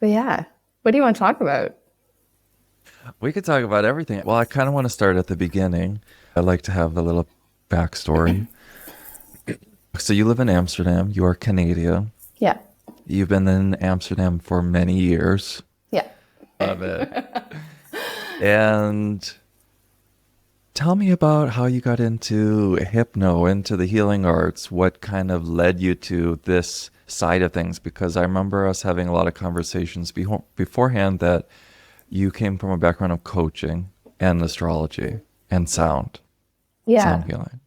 But yeah, what do you want to talk about? We could talk about everything. Well, I kind of want to start at the beginning. I'd like to have a little backstory. So you live in Amsterdam. You are Canadian. Yeah. You've been in Amsterdam for many years. Yeah. Love it. And tell me about how you got into into the healing arts. What kind of led you to this side of things? Because I remember us having a lot of conversations beforehand that you came from a background of coaching and astrology and sound Yeah. healing.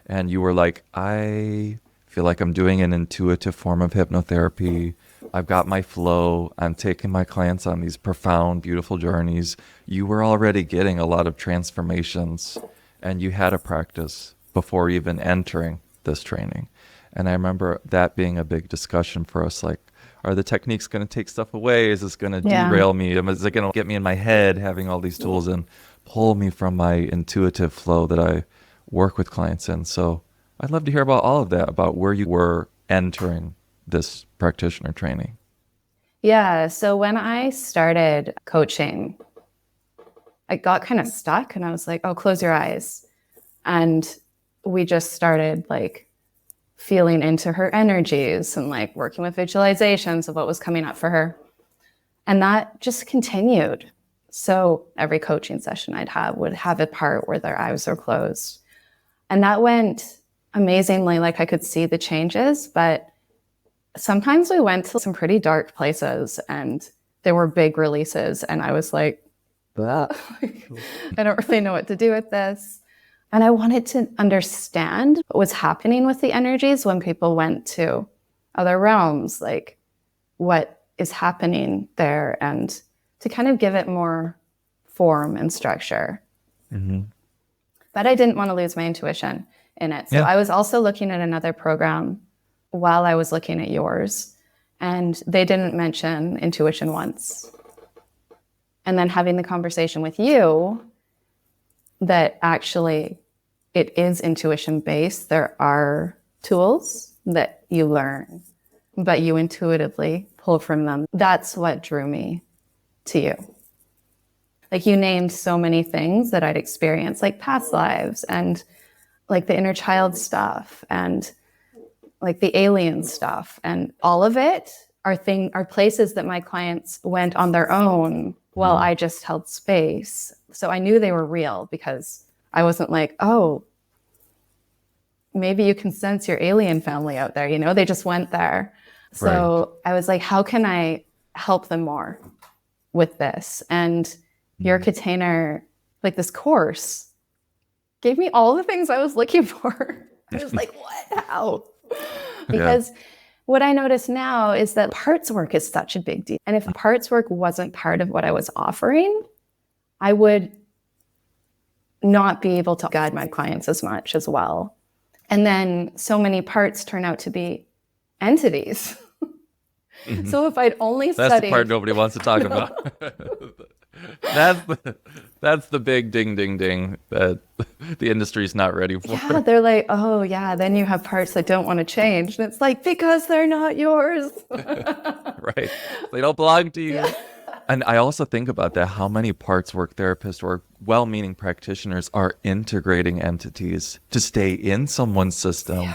And you were like, I feel like I'm doing an intuitive form of hypnotherapy. I've got my flow. I'm taking my clients on these profound, beautiful journeys. You were already getting a lot of transformations and you had a practice before even entering this training. And I remember that being a big discussion for us, like, are the techniques going to take stuff away? Is this going to Yeah. derail me? Is it going to get me in my head having all these tools and pull me from my intuitive flow that I work with clients in? So I'd love to hear about all of that, about where you were entering this practitioner training. Yeah. So when I started coaching, I got kind of stuck and I was like, oh, close your eyes. And we just started like feeling into her energies and like working with visualizations of what was coming up for her. And that just continued. So every coaching session I'd have would have a part where their eyes were closed. And that went amazingly. Like I could see the changes, but sometimes we went to some pretty dark places and there were big releases. And I was like, I don't really know what to do with this. And I wanted to understand what was happening with the energies when people went to other realms, like what is happening there, and to kind of give it more form and structure. Mm-hmm. But I didn't want to lose my intuition in it. So Yeah. I was also looking at another program while I was looking at yours, and they didn't mention intuition once. And then having the conversation with you that actually it is intuition based. There are tools that you learn, but you intuitively pull from them. That's what drew me to you. Like you named so many things that I'd experienced, like past lives and like the inner child stuff and like the alien stuff, and all of it are places that my clients went on their own while I just held space. So I knew they were real because I wasn't like, oh, maybe you can sense your alien family out there. You know, they just went there. Right. So I was like, how can I help them more with this? And your container, like this course, gave me all the things I was looking for. I was like, what? How? Because Yeah. what I notice now is that parts work is such a big deal. And if parts work wasn't part of what I was offering, I would not be able to guide my clients as much as well. And then so many parts turn out to be entities. Mm-hmm. So if I'd only That's the part studied, nobody wants to talk about. That's the big ding ding ding that the industry's not ready yeah, for. they're like, oh yeah, then you have parts that don't want to change. And it's like, because they're not yours. Right. They don't belong to Yeah. you. And I also think about that, how many parts work therapists or well-meaning practitioners are integrating entities to stay in someone's system.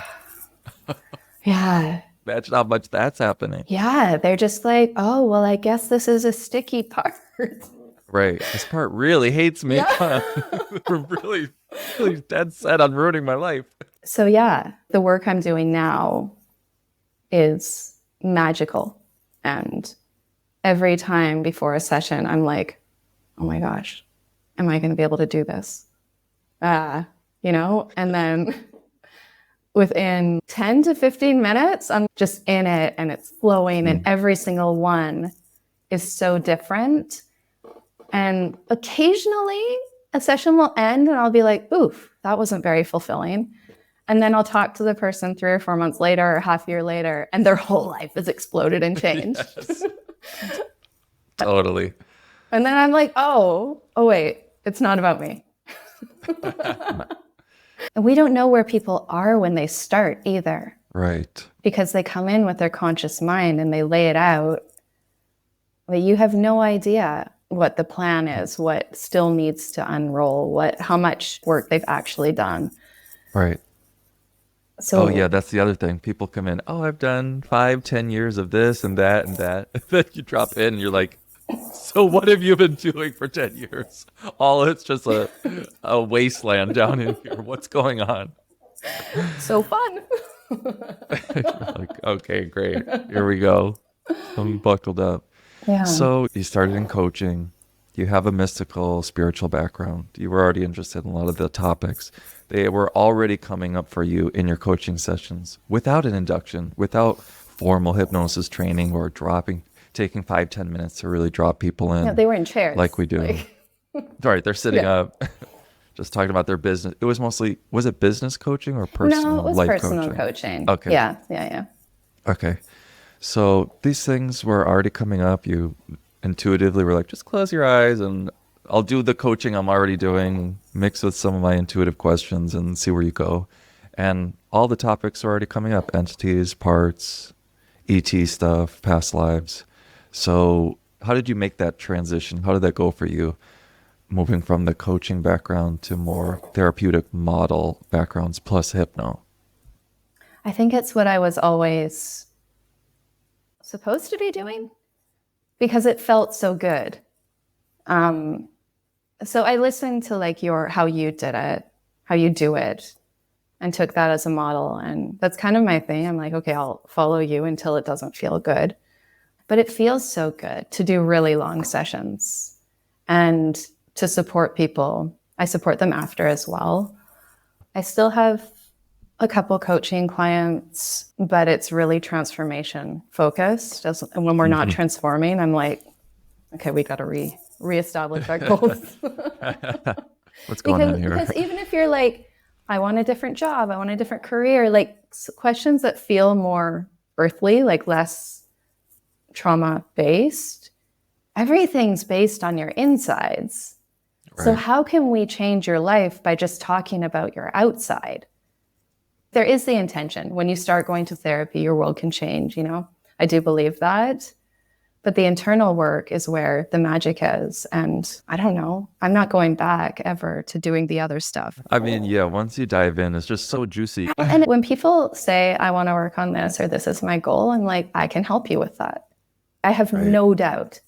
Yeah. Imagine how much that's happening. Yeah. They're just like, oh, well, I guess this is a sticky part. Right. This part really hates me. Yeah. We're really, really dead set on ruining my life. So, yeah, the work I'm doing now is magical. And every time before a session, I'm like, oh my gosh, am I going to be able to do this? You know? And then within 10 to 15 minutes, I'm just in it and it's flowing, and every single one is so different. And occasionally a session will end and I'll be like, oof, that wasn't very fulfilling. And then I'll talk to the person 3 or 4 months later or half a year later, and their whole life has exploded and changed. Yes, totally. And then I'm like, oh, wait, it's not about me. And we don't know where people are when they start either, Right. because they come in with their conscious mind and they lay it out. But you have no idea what the plan is, what still needs to unroll, how much work they've actually done. Right. So Oh yeah, that's the other thing. People come in, oh, I've done 5, 10 years of this and that and that. Then you drop in and you're like, so what have you been doing for 10 years? All it's just a wasteland down in here. What's going on? so fun. Like, okay, great. Here we go. I'm buckled up. Yeah. So you started in coaching. You have a mystical, spiritual background. You were already interested in a lot of the topics. They were already coming up for you in your coaching sessions without an induction, without formal hypnosis training or taking 5, 10 minutes to really drop people in. Yeah, they were in chairs. Like we do. Right, they're sitting up, just talking about their business. It was mostly, was it business coaching or personal No, it was life personal coaching. Okay. Yeah. Okay. So these things were already coming up. You intuitively were like, just close your eyes and I'll do the coaching I'm already doing, mix with some of my intuitive questions and see where you go. And all the topics are already coming up: entities, parts, ET stuff, past lives. So how did you make that transition? How did that go for you, moving from the coaching background to more therapeutic model backgrounds plus hypno? I think it's what I was always supposed to be doing because it felt so good. So I listened to like how you did it, how you do it, and took that as a model. And that's kind of my thing. I'm like, okay, I'll follow you until it doesn't feel good. But it feels so good to do really long sessions and to support people. I support them after as well. I still have a couple coaching clients, but it's really transformation focused. And when we're not transforming, I'm like, okay, we got to reestablish our goals. What's going on here? Because even if you're like, I want a different job, I want a different career, like questions that feel more earthly, like less trauma based, everything's based on your insides. Right. So how can we change your life by just talking about your outside? There is the intention. When you start going to therapy, your world can change, I do believe that. But the internal work is where the magic is. And I don't know, I'm not going back ever to doing the other stuff. I mean, yeah, once you dive in, it's just so juicy. And when people say, I want to work on this or this is my goal, I'm like, I can help you with that. I have no doubt.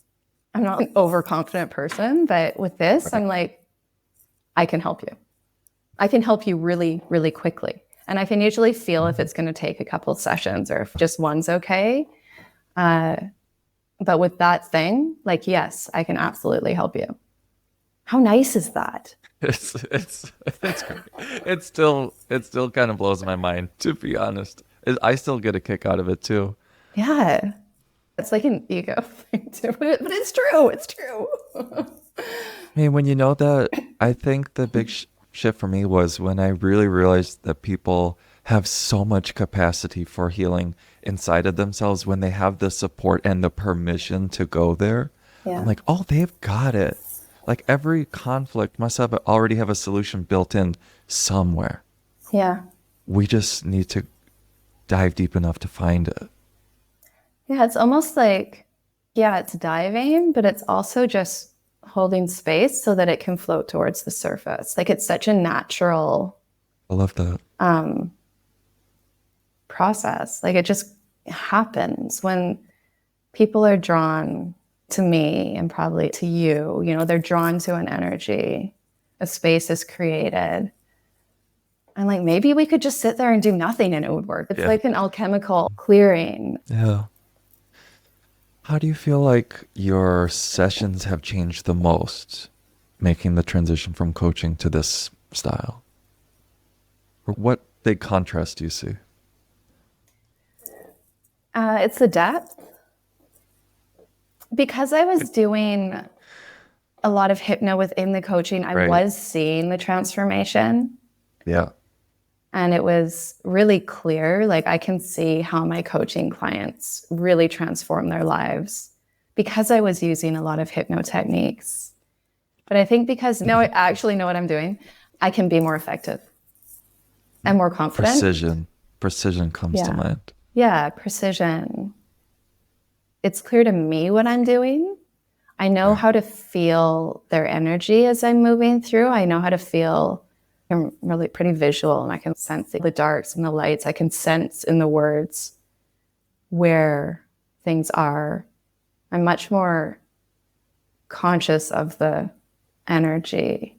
I'm not an overconfident person, but with this, I'm like, I can help you. I can help you really, really quickly. And I can usually feel if it's going to take a couple of sessions or if just one's okay. But with that thing, like, yes, I can absolutely help you. How nice is that? It's great. It still kind of blows my mind, to be honest. I still get a kick out of it too. Yeah. It's like an ego thing too, but it's true. It's true. I mean, when you know that, I think the big shift for me was when I really realized that people have so much capacity for healing inside of themselves when they have the support and the permission to go there. Yeah. I'm like, oh, they've got it. Like every conflict must already have a solution built in somewhere. Yeah. We just need to dive deep enough to find it. Yeah, it's almost like, it's diving, but it's also just holding space so that it can float towards the surface. Like it's such a natural. I love that. Process. Like it just happens when people are drawn to me and probably to you, they're drawn to an energy, a space is created. And like, maybe we could just sit there and do nothing and it would work. It's like an alchemical clearing. Yeah. How do you feel like your sessions have changed the most, making the transition from coaching to this style? Or what big contrast do you see? It's the depth. Because I was doing a lot of hypno within the coaching, I was seeing the transformation. Yeah. And it was really clear. Like I can see how my coaching clients really transform their lives because I was using a lot of hypno techniques. But I think because now I actually know what I'm doing, I can be more effective and more confident. Precision comes to mind. Yeah, precision. it's clear to me what I'm doing. I know how to feel their energy as I'm moving through. I know how to feel. I'm really pretty visual, and I can sense the darks and the lights. I can sense in the words where things are. I'm much more conscious of the energy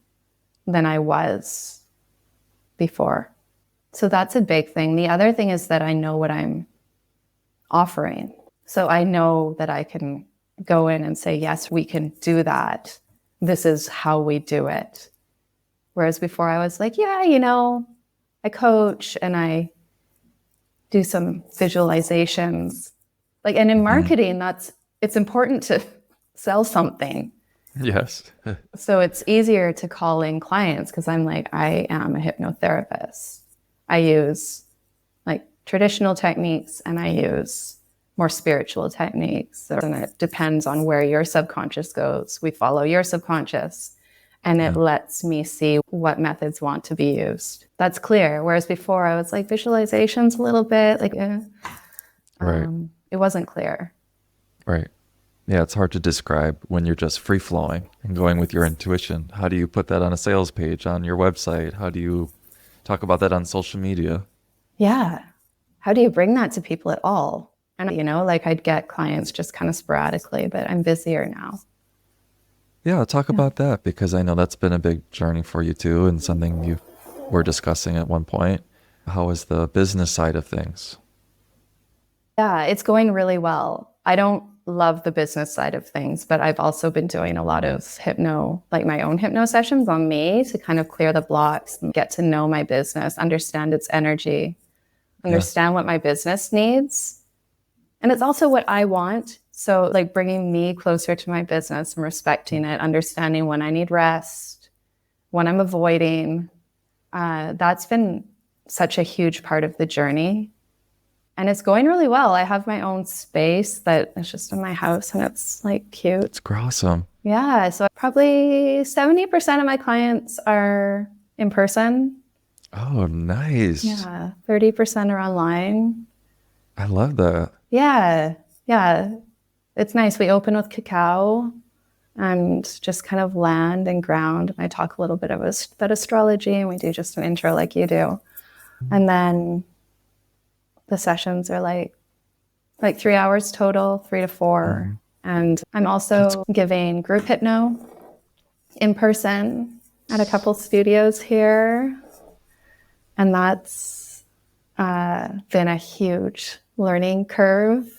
than I was before. So that's a big thing. The other thing is that I know what I'm offering. So I know that I can go in and say, yes, we can do that. This is how we do it. Whereas before I was like, yeah, I coach and I do some visualizations. Like, and in marketing, it's important to sell something. Yes. So it's easier to call in clients because I'm like, I am a hypnotherapist. I use like traditional techniques and I use more spiritual techniques. And it depends on where your subconscious goes. We follow your subconscious and it lets me see what methods want to be used. That's clear. Whereas before I was like visualizations a little bit, like, Right. It wasn't clear. Right. Yeah, it's hard to describe when you're just free flowing and going with your intuition. How do you put that on a sales page on your website? How do you talk about that on social media? Yeah. How do you bring that to people at all? And, like I'd get clients just kind of sporadically, but I'm busier now. Yeah, talk about that because I know that's been a big journey for you too and something you were discussing at one point. How is the business side of things? Yeah, it's going really well. I don't love the business side of things, but I've also been doing a lot of like my own hypno sessions on me to kind of clear the blocks and get to know my business, understand its energy, understand what my business needs. And it's also what I want. So like bringing me closer to my business and respecting it, understanding when I need rest, when I'm avoiding. That's been such a huge part of the journey. And it's going really well. I have my own space that is just in my house and it's like cute. It's awesome. Yeah. So probably 70% of my clients are in person. Oh, nice. Yeah. 30% are online. I love that. Yeah. Yeah. It's nice. We open with cacao and just kind of land and ground. I talk a little bit about astrology and we do just an intro like you do. And then the sessions are like 3 hours total, 3 to 4. And I'm also giving group hypno in person at a couple studios here. And that's been a huge learning curve.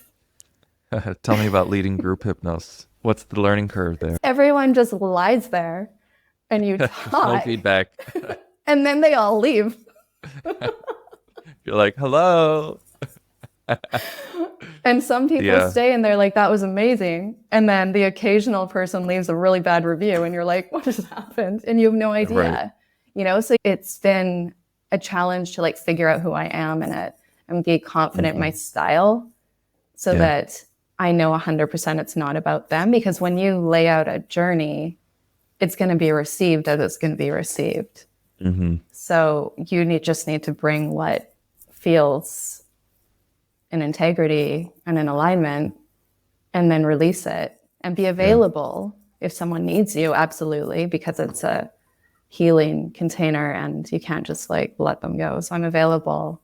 Tell me about leading group hypnosis. What's the learning curve there? Everyone just lies there and you No talk. feedback. And then they all leave. You're like, hello. And some people stay and they're like, that was amazing. And then the occasional person leaves a really bad review and you're like, what just happened? And you have no idea. Right. So it's been a challenge to like figure out who I am in it and be confident in my style so that I know 100% it's not about them. Because when you lay out a journey, it's going to be received as it's going to be received. So you just need to bring what feels in integrity and in alignment and then release it and be available if someone needs you. Absolutely. Because it's a healing container and you can't just like let them go. So I'm available.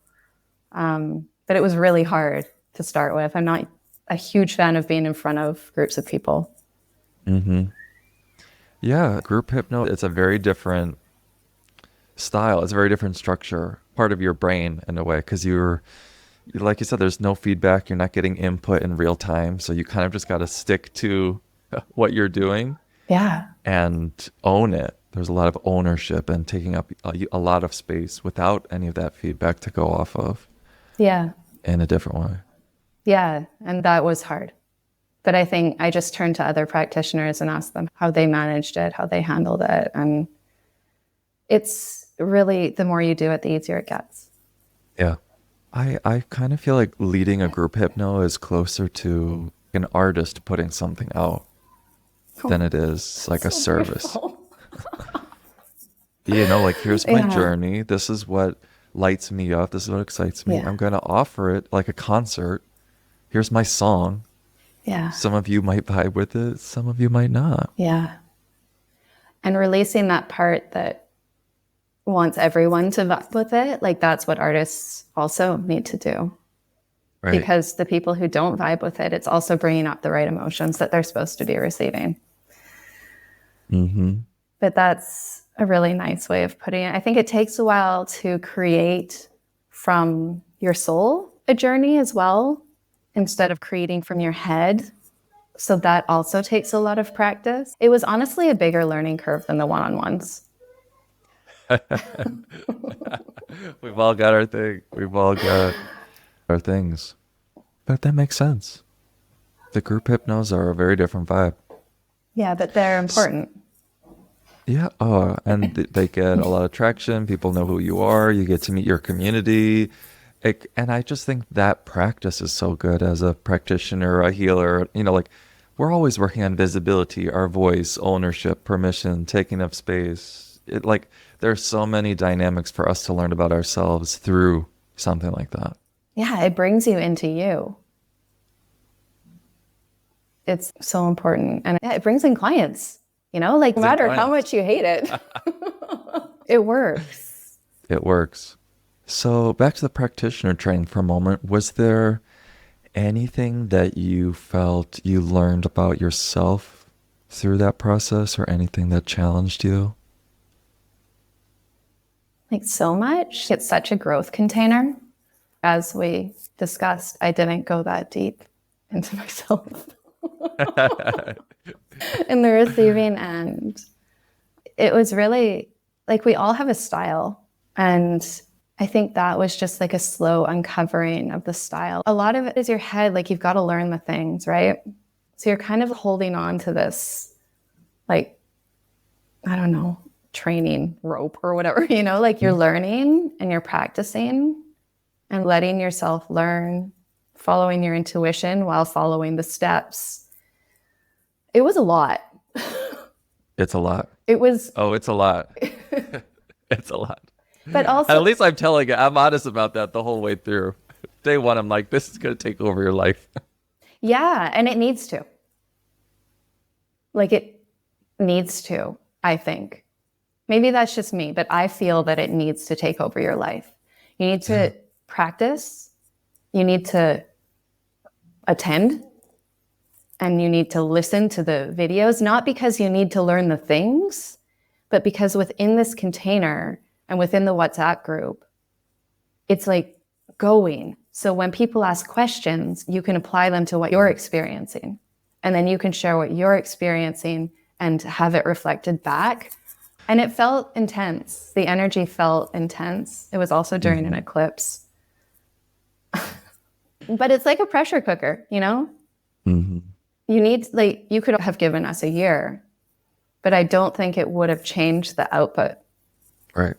But it was really hard to start with. I'm not a huge fan of being in front of groups of people. Yeah. Group hypno, it's a very different style. It's a very different structure, part of your brain in a way, because you're like you said, there's no feedback. You're not getting input in real time. So you kind of just got to stick to what you're doing and own it. There's a lot of ownership and taking up a lot of space without any of that feedback to go off of. Yeah. In a different way. Yeah. And that was hard. But I think I just turned to other practitioners and asked them how they managed it, how they handled it. And it's really, the more you do it, the easier it gets. Yeah. I kind of feel like leading a group hypno is closer to an artist putting something out than it is like a service. Like here's my journey. This is what lights me up. This is what excites me. I'm going to offer it like a concert. Here's my song. Yeah. Some of you might vibe with it, some of you might not. Yeah. And releasing that part that wants everyone to vibe with it, like that's what artists also need to do. Right. Because the people who don't vibe with it, it's also bringing up the right emotions that they're supposed to be receiving. Mm-hmm. But that's a really nice way of putting it. I think it takes a while to create from your soul a journey as well, instead of creating from your head. So that also takes a lot of practice. It was honestly a bigger learning curve than the one-on-ones. We've all got our thing. We've all got our things. But that makes sense. The group hypnos are a very different vibe. Yeah, but they're important. Yeah. Oh, and they get a lot of traction. People know who you are. You get to meet your community. And I just think that practice is so good as a practitioner, a healer. You know, like we're always working on visibility, our voice, ownership, permission, taking up space. Like there's so many dynamics for us to learn about ourselves through something like that. Yeah, it brings you into you. It's so important. And yeah, it brings in clients, you know, like no matter how much you hate it, it works. It works. So back to the practitioner training for a moment. Was there anything that you felt you learned about yourself through that process, or anything that challenged you? Like so much. It's such a growth container. As we discussed, I didn't go that deep into myself. In the receiving end, it was really like we all have a style. And I think that was just like a slow uncovering of the style. A lot of it is your head, like you've got to learn the things, right? So you're kind of holding on to this, like, I don't know, training rope or whatever, you know, like you're learning and you're practicing and letting yourself learn, following your intuition while following the steps. It was a lot. It's a lot. It was. Oh, it's a lot. It's a lot. But also, at least I'm telling you, I'm honest about that the whole way through. Day one, I'm like, this is going to take over your life. Yeah, and it needs to. Like it needs to, I think. Maybe that's just me, but I feel that it needs to take over your life. You need to practice. You need to attend. And you need to listen to the videos, not because you need to learn the things, but because within this container and within the WhatsApp group, it's like going. So when people ask questions, you can apply them to what you're experiencing. And then you can share what you're experiencing and have it reflected back. And it felt intense. The energy felt intense. It was also during an eclipse. But it's like a pressure cooker, you know? Mm-hmm. You need, like, you could have given us a year, but I don't think it would have changed the output. Right.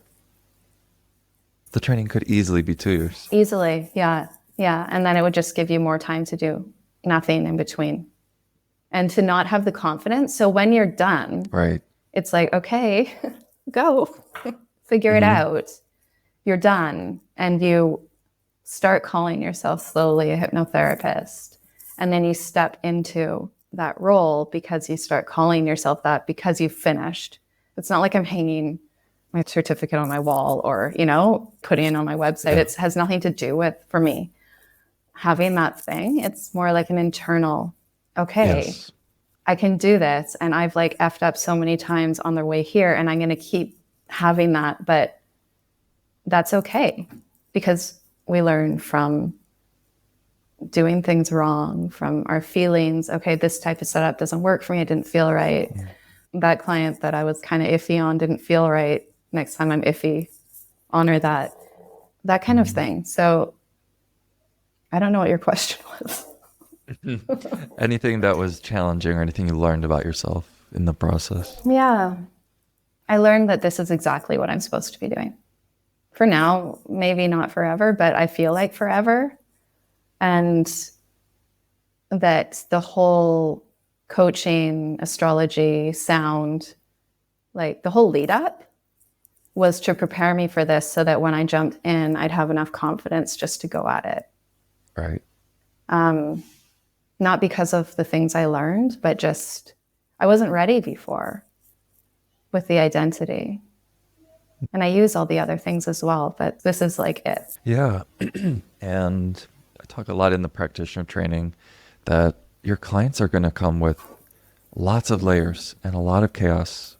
The training could easily be 2 years. Easily, yeah. Yeah. And then it would just give you more time to do nothing in between and to not have the confidence. So when you're done, right, it's like, okay, go figure it out. You're done. And you start calling yourself slowly a hypnotherapist. And then you step into that role because you start calling yourself that because you've finished. It's not like I'm hanging my certificate on my wall or, you know, putting it on my website. It has nothing to do with, for me, having that thing. It's more like an internal, okay, I can do this. And I've like effed up so many times on the way here and I'm going to keep having that. But that's okay because we learn from doing things wrong, from our feelings. Okay, this type of setup doesn't work for me. It didn't feel right. That client that I was kind of iffy on didn't feel right. Next time I'm iffy, honor that kind of thing. So I don't know what your question was. Anything that was challenging or anything you learned about yourself in the process? Yeah. I learned that this is exactly what I'm supposed to be doing. For now, maybe not forever, but I feel like forever. And that the whole coaching, astrology, sound, like the whole lead up was to prepare me for this so that when I jumped in, I'd have enough confidence just to go at it. Right. not because of the things I learned, but just I wasn't ready before with the identity. And I use all the other things as well, but this is like it. Yeah. And I talk a lot in the practitioner training that your clients are going to come with lots of layers and a lot of chaos,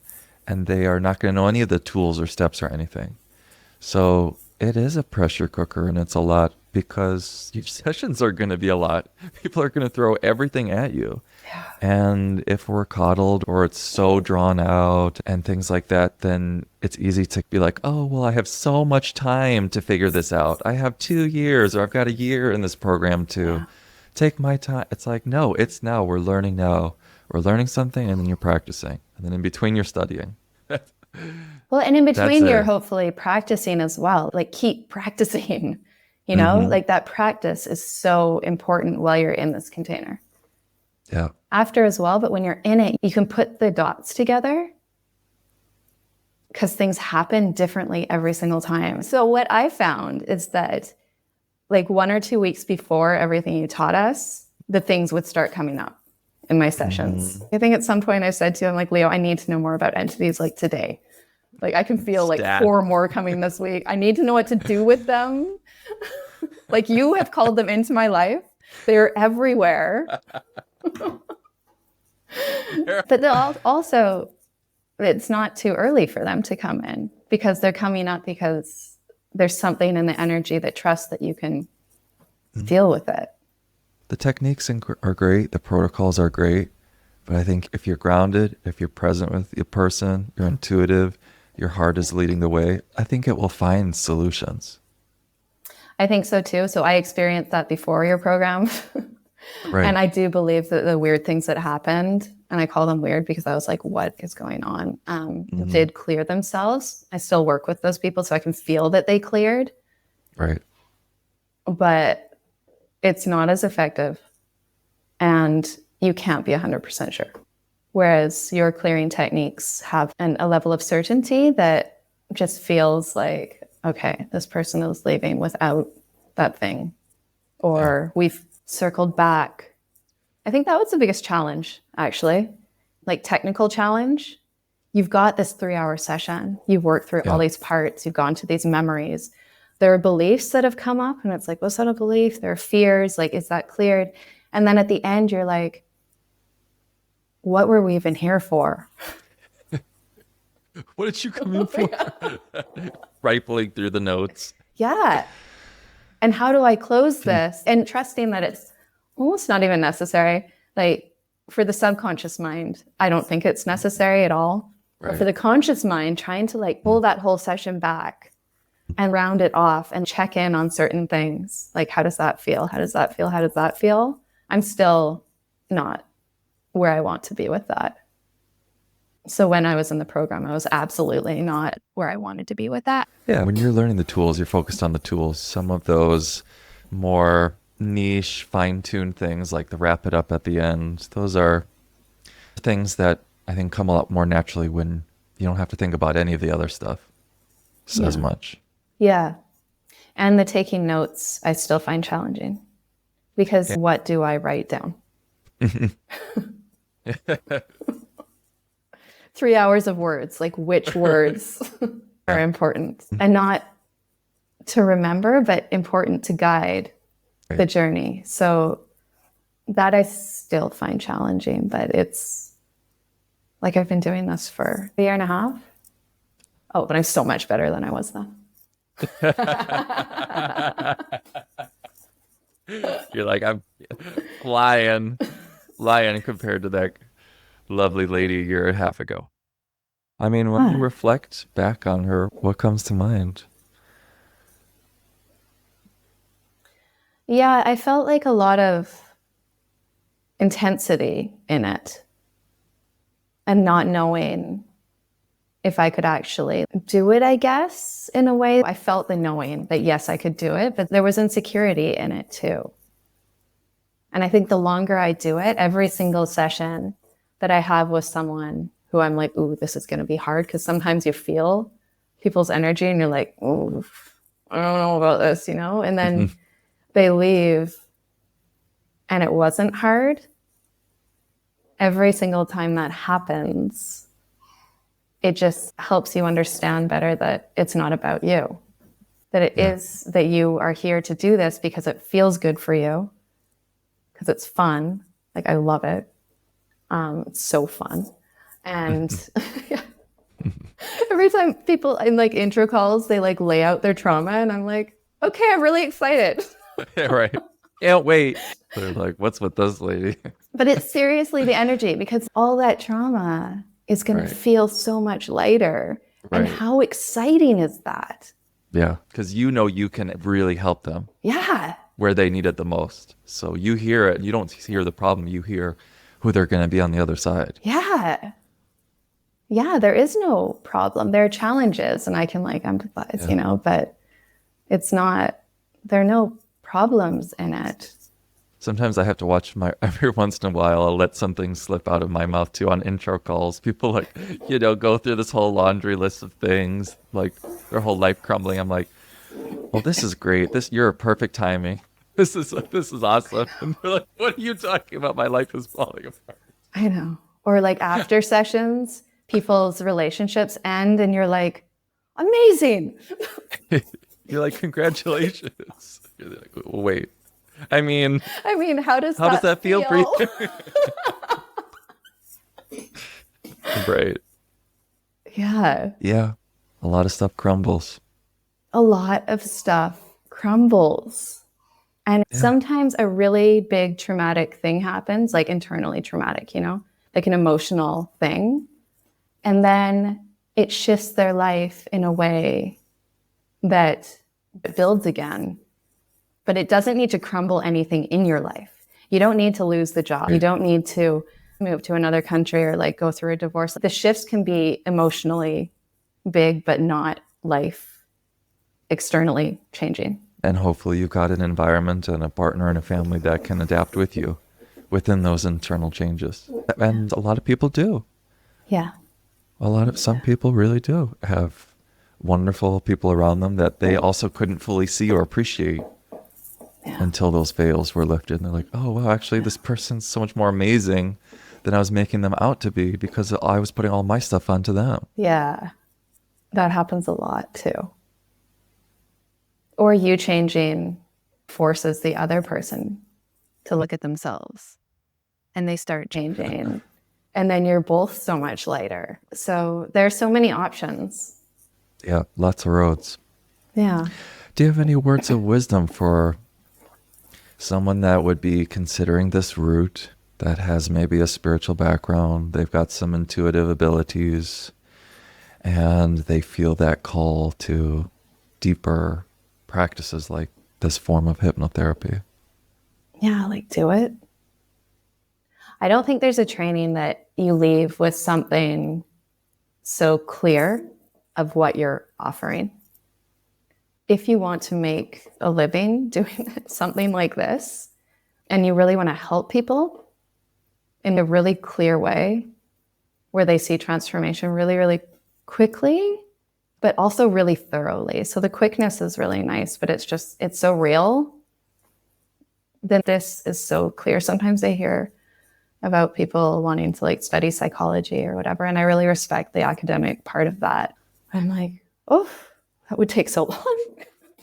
and they are not going to know any of the tools or steps or anything. So it is a pressure cooker, and it's a lot because your sessions are going to be a lot. People are going to throw everything at you. Yeah. And if we're coddled or it's so drawn out and things like that, then it's easy to be like, oh, well, I have so much time to figure this out. I have 2 years, or I've got a year in this program to take my time. It's like, no, it's now. We're learning now. We're learning something, and then you're practicing. And then in between, you're studying. Well, and in between, That's you're it. hopefully practicing as well. Like, keep practicing, you know, Mhm. like that practice is so important while you're in this container. Yeah. After as well, but when you're in it, you can put the dots together because things happen differently every single time. So what I found is that like 1 or 2 weeks before everything you taught us, the things would start coming up in my sessions. I think at some point I said to him, like, Leo, I need to know more about entities like today. Like I can feel like Stat. 4 more coming this week. I need to know what to do with them. Like you have called them into my life. They're everywhere. But they'll also, it's not too early for them to come in because they're coming up because there's something in the energy that trusts that you can deal with it. The techniques are great. The protocols are great. But I think if you're grounded, if you're present with the person, you're intuitive, your heart is leading the way, I think it will find solutions. I think so too. So I experienced that before your program. Right. And I do believe that the weird things that happened, and I call them weird because I was like, what is going on? Did clear themselves. I still work with those people, so I can feel that they cleared. Right. But it's not as effective. And you can't be 100% sure. Whereas your clearing techniques have a level of certainty that just feels like, okay, this person is leaving without that thing. Or we've circled back. I think that was the biggest challenge, actually. Like technical challenge. You've got this 3-hour session. You've worked through all these parts. You've gone to these memories. There are beliefs that have come up, and it's like, what's that a belief? There are fears. Like, is that cleared? And then at the end, you're like, what were we even here for? What did you come in for? Rifling through the notes. Yeah. And how do I close this? And trusting that it's almost not even necessary. Like for the subconscious mind, I don't think it's necessary at all. Right. But for the conscious mind, trying to like pull that whole session back and round it off and check in on certain things. Like, how does that feel? How does that feel? How does that feel? I'm still not where I want to be with that. So when I was in the program, I was absolutely not where I wanted to be with that. Yeah, when you're learning the tools, you're focused on the tools. Some of those more niche, fine-tuned things like the wrap it up at the end, those are things that I think come a lot more naturally when you don't have to think about any of the other stuff as much. Yeah. And the taking notes, I still find challenging because what do I write down? 3 hours of words, like which words are important and not to remember, but important to guide the journey. So that I still find challenging, but it's like I've been doing this for a year and a half. Oh, but I'm so much better than I was then. You're like, I'm lying compared to that lovely lady a year and a half ago. I mean, when you reflect back on her, what comes to mind? Yeah, I felt like a lot of intensity in it and not knowing if I could actually do it, I guess, in a way. I felt the knowing that, yes, I could do it, but there was insecurity in it too. And I think the longer I do it, every single session that I have with someone who I'm like, ooh, this is going to be hard, because sometimes you feel people's energy and you're like, ooh, I don't know about this, you know? And then they leave and it wasn't hard, every single time that happens, it just helps you understand better that it's not about you. That it is that you are here to do this because it feels good for you, because it's fun. Like, I love it. It's so fun. And every time people in like intro calls, they like lay out their trauma, and I'm like, okay, I'm really excited. Right. Can't wait. They're like, what's with this lady? But it's seriously the energy, because all that trauma is going to feel so much lighter. And how exciting is that? Yeah, because you know you can really help them. Yeah. Where they need it the most. So you hear it. You don't hear the problem. You hear who they're going to be on the other side. Yeah. Yeah, there is no problem. There are challenges, and I can like empathize, you know, but it's not, there are no problems in it. Sometimes I have to watch every once in a while, I'll let something slip out of my mouth too on intro calls. People like, you know, go through this whole laundry list of things, like their whole life crumbling. I'm like, well, this is great. You're perfect timing. This is awesome. And they're like, what are you talking about? My life is falling apart. I know. Or like after sessions, people's relationships end and you're like, amazing. You're like, congratulations. You're like, well, wait. I mean, how does that feel for you? Right. Yeah. Yeah. A lot of stuff crumbles. A lot of stuff crumbles. And sometimes a really big traumatic thing happens, like internally traumatic, you know, like an emotional thing. And then it shifts their life in a way that builds again. But it doesn't need to crumble anything in your life. You don't need to lose the job. You don't need to move to another country or like go through a divorce. The shifts can be emotionally big, but not life externally changing. And hopefully you've got an environment and a partner and a family that can adapt with you within those internal changes. And a lot of people do. Yeah. Some people really do have wonderful people around them that they also couldn't fully see or appreciate until those veils were lifted. And they're like, oh, wow, actually this person's so much more amazing than I was making them out to be because I was putting all my stuff onto them. Yeah. That happens a lot too. Or you changing forces the other person to look at themselves, and they start changing. And then you're both so much lighter. So there's so many options. Yeah, lots of roads. Yeah. Do you have any words of wisdom for someone that would be considering this route, that has maybe a spiritual background, they've got some intuitive abilities, and they feel that call to deeper practices like this form of hypnotherapy? Yeah, like do it. I don't think there's a training that you leave with something so clear of what you're offering. If you want to make a living doing something like this, and you really want to help people in a really clear way, where they see transformation really, really quickly, but also really thoroughly. So the quickness is really nice, but it's so real. Then this is so clear. Sometimes I hear about people wanting to like study psychology or whatever, and I really respect the academic part of that. I'm like, oh, that would take so long,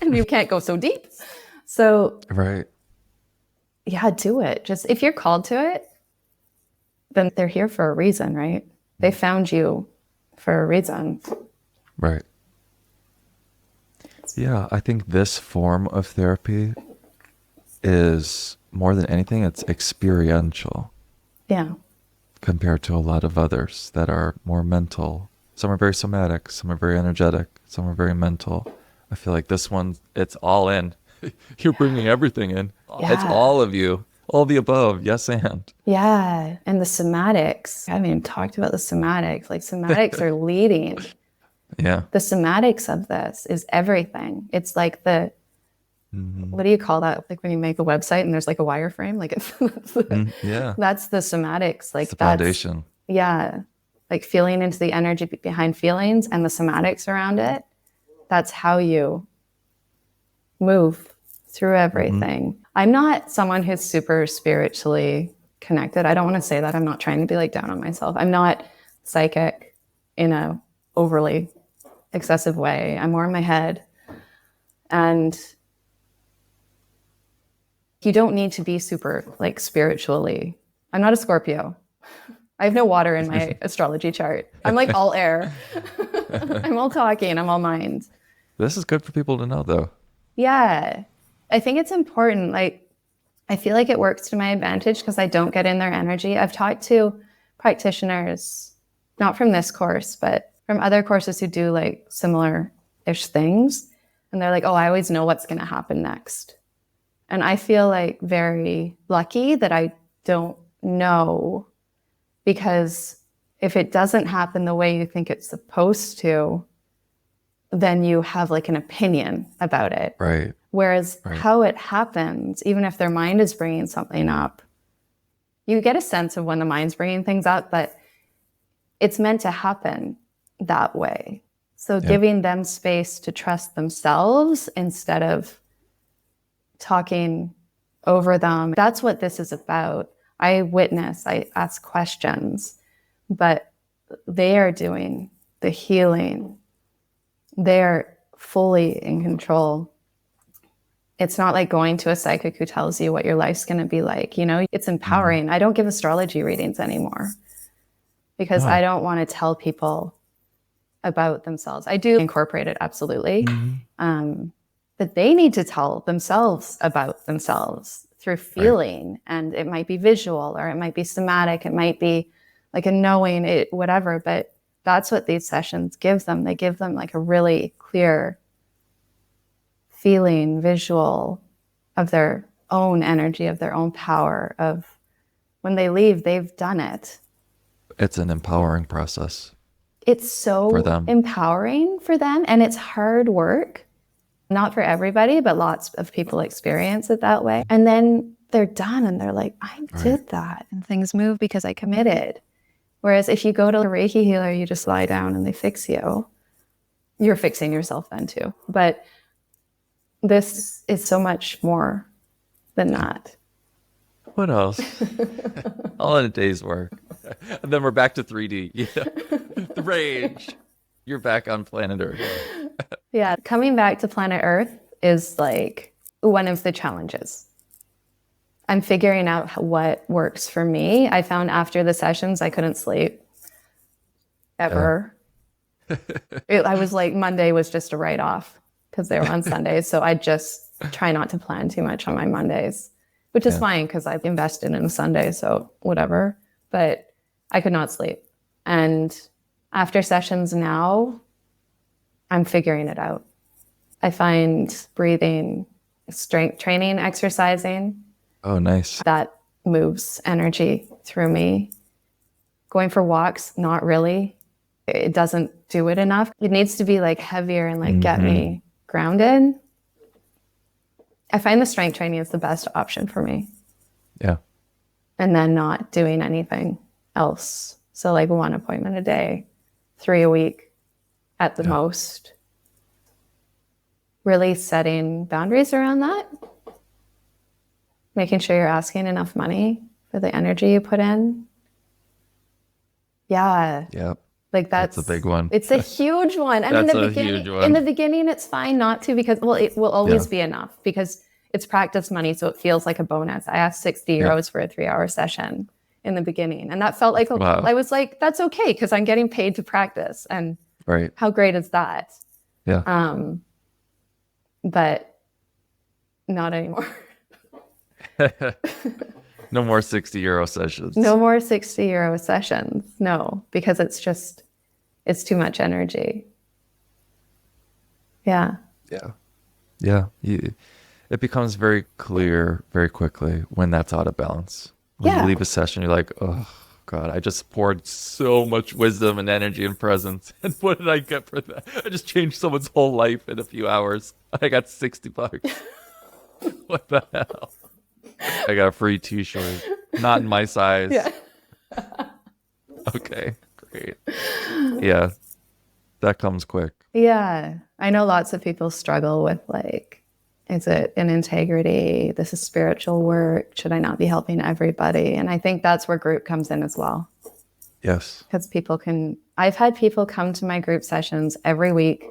and you can't go so deep. So yeah, do it. Just if you're called to it, then they're here for a reason, right? They found you for a reason. Right. Yeah, I think this form of therapy is, more than anything, it's experiential. Yeah. Compared to a lot of others that are more mental. Some are very somatic, some are very energetic, some are very mental. I feel like this one, it's all in. You're bringing everything in. Yeah. It's all of you. All the above. Yes, and. Yeah. And the somatics. I haven't even talked about the somatics. Like somatics are leading. Yeah. The somatics of this is everything. It's like the, what do you call that? Like when you make a website and there's like a wireframe, like it's, that's the somatics. Like it's the foundation. Yeah. Like feeling into the energy behind feelings and the somatics around it. That's how you move through everything. I'm not someone who's super spiritually connected. I don't want to say that. I'm not trying to be like down on myself. I'm not psychic in a overly excessive way. I'm more in my head. And you don't need to be super like spiritually. I'm not a Scorpio. I have no water in my astrology chart. I'm like all air. I'm all talking. I'm all mind. This is good for people to know, though. Yeah. I think it's important. Like, I feel like it works to my advantage because I don't get in their energy. I've talked to practitioners, not from this course, but from other courses who do like similar-ish things. And they're like, oh, I always know what's going to happen next. And I feel like very lucky that I don't know, because if it doesn't happen the way you think it's supposed to, then you have like an opinion about it. Right. Whereas how it happens, even if their mind is bringing something up, you get a sense of when the mind's bringing things up, but it's meant to happen that way. So giving them space to trust themselves instead of talking over them. That's what this is about. I witness, I ask questions, but they are doing the healing. They're fully in control. It's not like going to a psychic who tells you what your life's going to be like. You know, it's empowering. I don't give astrology readings anymore because I don't want to tell people about themselves. I do incorporate it, absolutely. But they need to tell themselves about themselves through feeling. And it might be visual, or it might be somatic. It might be like a knowing, it, whatever. But that's what these sessions give them. They give them like a really clear feeling, visual of their own energy, of their own power, of when they leave, they've done it. It's an empowering process. It's so empowering for them, and it's hard work. Not for everybody, but lots of people experience it that way. And then they're done and they're like, I did that. And things move because I committed. Whereas if you go to a Reiki healer, you just lie down and they fix you. You're fixing yourself then too. But this is so much more than that. What else? All in a day's work. And then we're back to 3D. The rage. You're back on planet Earth. Yeah, coming back to planet Earth is like one of the challenges. I'm figuring out what works for me. I found after the sessions, I couldn't sleep ever. I was like, Monday was just a write-off because they were on Sundays. So I just try not to plan too much on my Mondays, which is fine because I've invested in Sunday, so whatever. But I could not sleep. And after sessions now, I'm figuring it out. I find breathing, strength training, exercising. Oh, nice. That moves energy through me. Going for walks, not really. It doesn't do it enough. It needs to be like heavier and like get me grounded. I find the strength training is the best option for me. Yeah. And then not doing anything else. So like 1 appointment a day, 3 a week at the most. Really setting boundaries around that. Making sure you're asking enough money for the energy you put in. Yeah. Yep. Like that's a big one. It's a huge one. And That's in the a beginning, huge one. in the beginning, it's fine not to, because it will always be enough because it's practice money. So it feels like a bonus. I asked 60 euros for a 3-hour session in the beginning. And that felt like, I was like, that's okay. Cause I'm getting paid to practice. And how great is that? Yeah. But not anymore. No more 60 euro sessions. No more 60 euro sessions. No, because it's too much energy. Yeah. Yeah. Yeah. It becomes very clear very quickly when that's out of balance. When you leave a session, you're like, oh, God, I just poured so much wisdom and energy and presence. And what did I get for that? I just changed someone's whole life in a few hours. I got $60. What the hell? I got a free t-shirt. Not in my size. Yeah. Okay, great. Yeah, that comes quick. Yeah. I know lots of people struggle with like Is it an integrity? This is spiritual work. Should I not be helping everybody? And I think that's where group comes in as well. Yes. Because I've had people come to my group sessions every week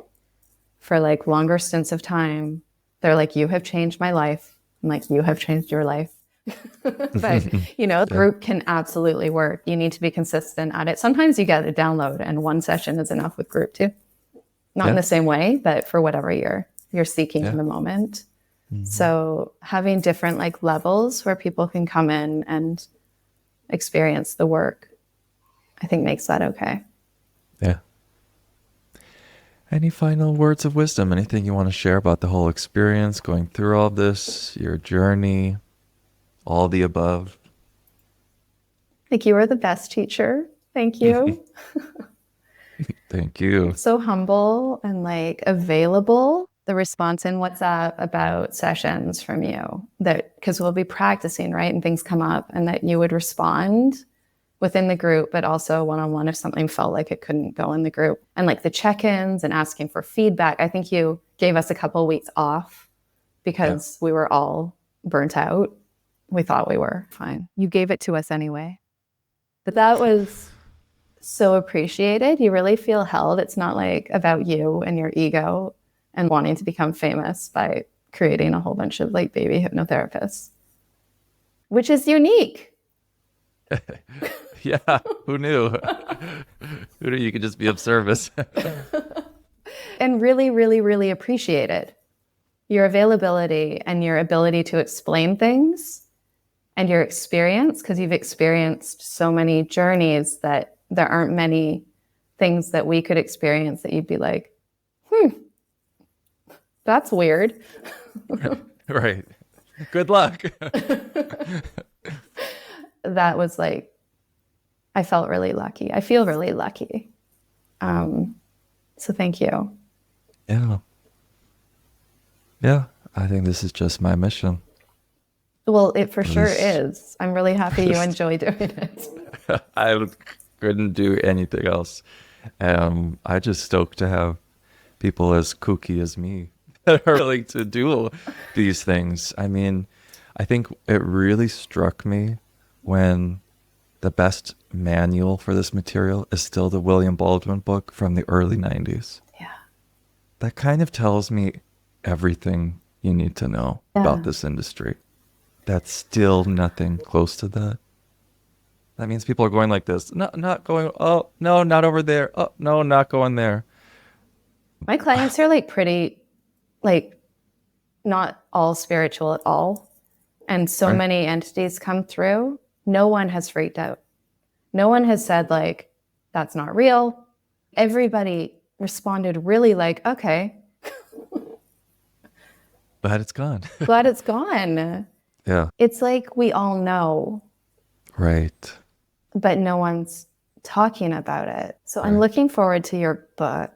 for like longer stints of time. They're like, you have changed my life. I'm like, you have changed your life. But, group can absolutely work. You need to be consistent at it. Sometimes you get a download and one session is enough with group too. Not in the same way, but for whatever you're seeking in the moment. Mm-hmm. So having different like levels where people can come in and experience the work, I think makes that okay. Yeah. Any final words of wisdom? Anything you want to share about the whole experience, going through all this, your journey, all the above? Like, you are the best teacher. Thank you. Thank you. So humble and like available. The response in WhatsApp about sessions from you, that because we'll be practicing, right? And things come up, and that you would respond within the group, but also one-on-one if something felt like it couldn't go in the group. And like the check-ins and asking for feedback. I think you gave us a couple of weeks off because we were all burnt out. We thought we were fine. You gave it to us anyway. But that was so appreciated. You really feel held. It's not like about you and your ego and wanting to become famous by creating a whole bunch of like baby hypnotherapists, which is unique. Yeah, who knew? Who knew you could just be of service? And really, really, really appreciated your availability and your ability to explain things and your experience, because you've experienced so many journeys that there aren't many things that we could experience that you'd be like, that's weird. Right. Good luck. That was like, I felt really lucky. I feel really lucky. So thank you. Yeah. Yeah. I think this is just my mission. Well, it for sure is. I'm really happy you enjoy doing it. I couldn't do anything else. I'm just stoked to have people as kooky as me that are willing to do these things. I mean, I think it really struck me when the best manual for this material is still the William Baldwin book from the early 90s. Yeah. That kind of tells me everything you need to know about this industry. That's still nothing close to that. That means people are going like this. No, not going, oh, no, not over there. Oh, no, not going there. My clients are like pretty, like not all spiritual at all. And so many entities come through. No one has freaked out. No one has said like, that's not real. Everybody responded really like, okay. Glad it's gone. Glad it's gone. Yeah. It's like we all know. Right. But no one's talking about it. So I'm looking forward to your book.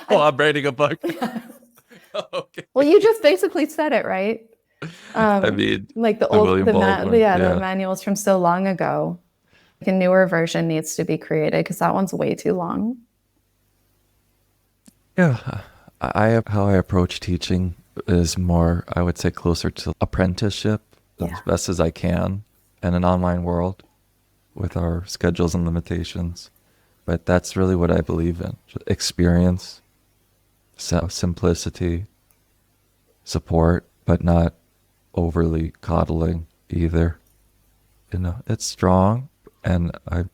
I'm writing a book. Okay. Well, you just basically said it, right? I mean, like the manuals from so long ago. Like a newer version needs to be created because that one's way too long. Yeah, how I approach teaching is more, I would say, closer to apprenticeship as best as I can in an online world with our schedules and limitations. But that's really what I believe in: experience, simplicity, support, but not overly coddling either. It's strong, and I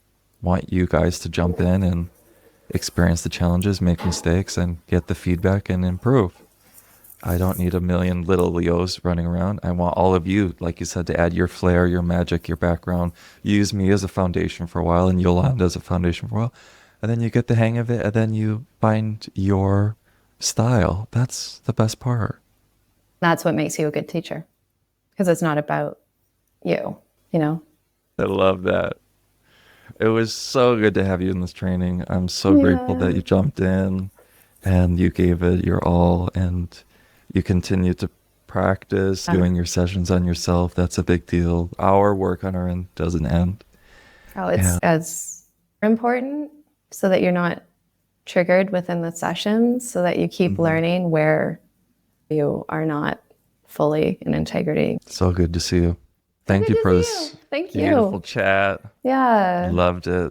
want you guys to jump in and experience the challenges, make mistakes, and get the feedback and improve. I don't need a million little Leos running around. I want all of you, like you said, to add your flair, your magic, your background. Use me as a foundation for a while and Yolanda as a foundation for a while. And then you get the hang of it, and then you find your style. That's the best part. That's what makes you a good teacher, because it's not about you, I love that. It was so good to have you in this training. I'm so grateful that you jumped in and you gave it your all, and you continue to practice doing your sessions on yourself. That's a big deal. Our work on our end doesn't end. Oh, it's as important, so that you're not triggered within the sessions so that you keep learning where you are not fully in integrity. So good to see you. Thank you for this Thank you. beautiful chat. Yeah. Loved it.